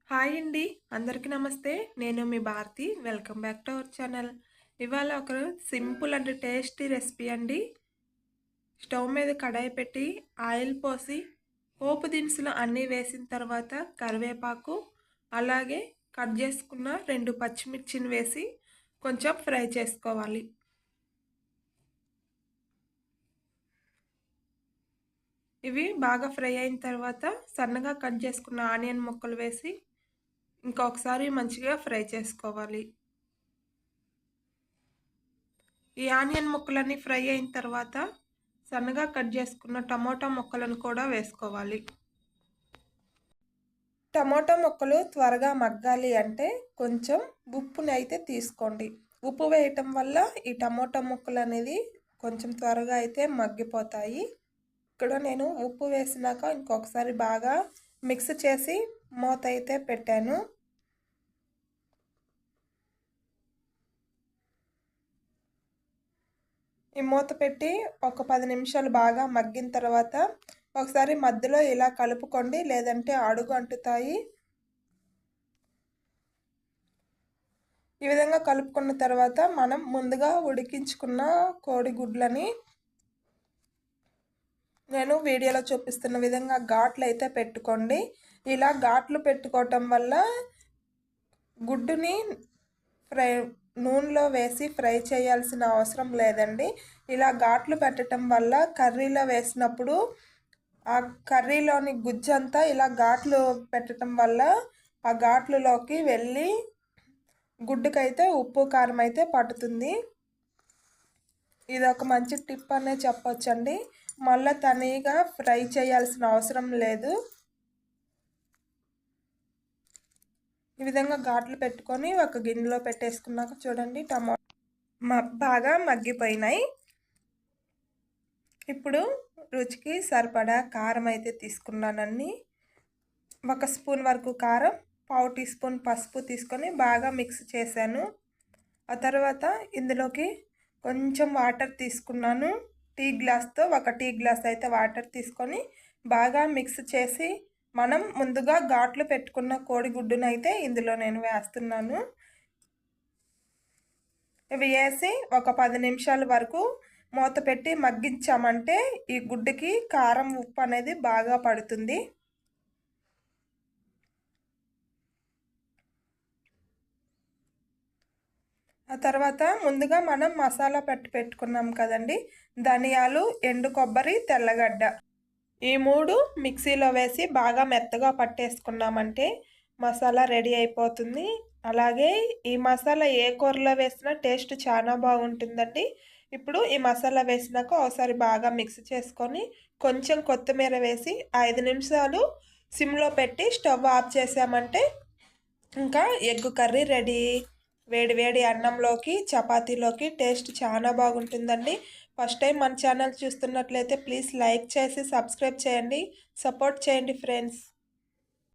Hi అండి. అందరికీ నమస్తే. నేను మీ Bharathi. Welcome back to our channel. ఇవాళ ఒక సింపుల్ అండ్ టేస్టీ రెసిపీ అండి. స్టవ్ మీద కడాయి పెట్టి ఆయిల్ పోసి పోపు దినుసులు అన్నీ వేసిన తర్వాత కరివేపాకు అలాగే కట్ చేసుకున్న 2 పచ్చిమిర్చిని వేసి కొంచెం ఫ్రై చేసుకోవాలి. ఇవి బాగా ఫ్రై అయిన తర్వాత సన్నగా కట్ చేసుకున్న ఆనియన్ ముక్కలు వేసి ఇంకొకసారి మంచిగా ఫ్రై చేసుకోవాలి. ఈ ఆనియన్ ముక్కలన్నీ ఫ్రై అయిన తర్వాత సన్నగా కట్ చేసుకున్న టమోటా ముక్కలను కూడా వేసుకోవాలి. టమోటా ముక్కలు త్వరగా మగ్గాలి అంటే కొంచెం ఉప్పుని అయితే తీసుకోండి. ఉప్పు వేయటం వల్ల ఈ టమోటా ముక్కలు అనేది కొంచెం త్వరగా అయితే మగ్గిపోతాయి. ఇక్కడ నేను ఉప్పు వేసినాక ఇంకొకసారి బాగా మిక్స్ చేసి మూత అయితే పెట్టాను. ఈ మూత పెట్టి ఒక 10 నిమిషాలు బాగా మగ్గిన తర్వాత ఒకసారి మధ్యలో ఇలా కలుపుకోండి, లేదంటే అడుగు అంటుతాయి. ఈ విధంగా కలుపుకున్న తర్వాత మనం ముందుగా ఉడికించుకున్న కోడిగుడ్లని నేను వీడియోలో చూపిస్తున్న విధంగా ఘాట్లు అయితే పెట్టుకోండి. ఇలా ఘాట్లు పెట్టుకోవటం వల్ల గుడ్డుని నూనెలో వేసి ఫ్రై చేయాల్సిన అవసరం లేదండి. ఇలా ఘాట్లు పెట్టడం వల్ల కర్రీలో వేసినప్పుడు ఆ కర్రీలోని గుజ్జంతా ఇలా ఘాట్లు పెట్టడం వల్ల ఆ ఘాట్లలోకి వెళ్ళి గుడ్డుకైతే ఉప్పు కారం అయితే పట్టుతుంది. ఇది ఒక మంచి టిప్ అనే చెప్పొచ్చండి. మళ్ళీ తనిగా ఫ్రై చేయాల్సిన అవసరం లేదు. ఈ విధంగా ఘాట్లు పెట్టుకొని ఒక గిన్నెలో పెట్టేసుకున్నాక చూడండి బాగా మగ్గిపోయినాయి. ఇప్పుడు రుచికి సరిపడా కారం అయితే తీసుకున్నానండి. 1 స్పూన్ వరకు కారం, 1/2 టీ స్పూన్ పసుపు తీసుకొని బాగా మిక్స్ చేశాను. ఆ తర్వాత ఇందులోకి కొంచెం వాటర్ తీసుకున్నాను. టీ గ్లాస్తో 1 టీ గ్లాస్ అయితే వాటర్ తీసుకొని బాగా మిక్స్ చేసి మనం ముందుగా ఘాట్లు పెట్టుకున్న కోడిగుడ్డును అయితే ఇందులో నేను వేస్తున్నాను. ఇవి వేసి ఒక 10 నిమిషాల వరకు మూత పెట్టి మగ్గించామంటే ఈ గుడ్డుకి కారం ఉప్పు అనేది బాగా పడుతుంది. ఆ తర్వాత ముందుగా మనం మసాలా పెట్టుకున్నాం కదండి, ధనియాలు, ఎండు కొబ్బరి, తెల్లగడ్డ ఈ 3 మిక్సీలో వేసి బాగా మెత్తగా పట్టేసుకున్నామంటే మసాలా రెడీ అయిపోతుంది. అలాగే ఈ మసాలా ఏ కూరలో వేసినా టేస్ట్ చాలా బాగుంటుందండి. ఇప్పుడు ఈ మసాలా వేసినాక ఒకసారి బాగా మిక్స్ చేసుకొని కొంచెం కొత్తిమీర వేసి 5 నిమిషాలు సిమ్లో పెట్టి స్టవ్ ఆఫ్ చేసామంటే ఇంకా ఎగ్ కర్రీ రెడీ. వేడి వేడి అన్నంలోకి చపాతీలోకి టేస్ట్ చాలా బాగుంటుందండి. ఫస్ట్ టైం మన ఛానల్ చూస్తున్నట్లయితే ప్లీజ్ లైక్ చేసి సబ్స్క్రైబ్ చేయండి, సపోర్ట్ చేయండి ఫ్రెండ్స్.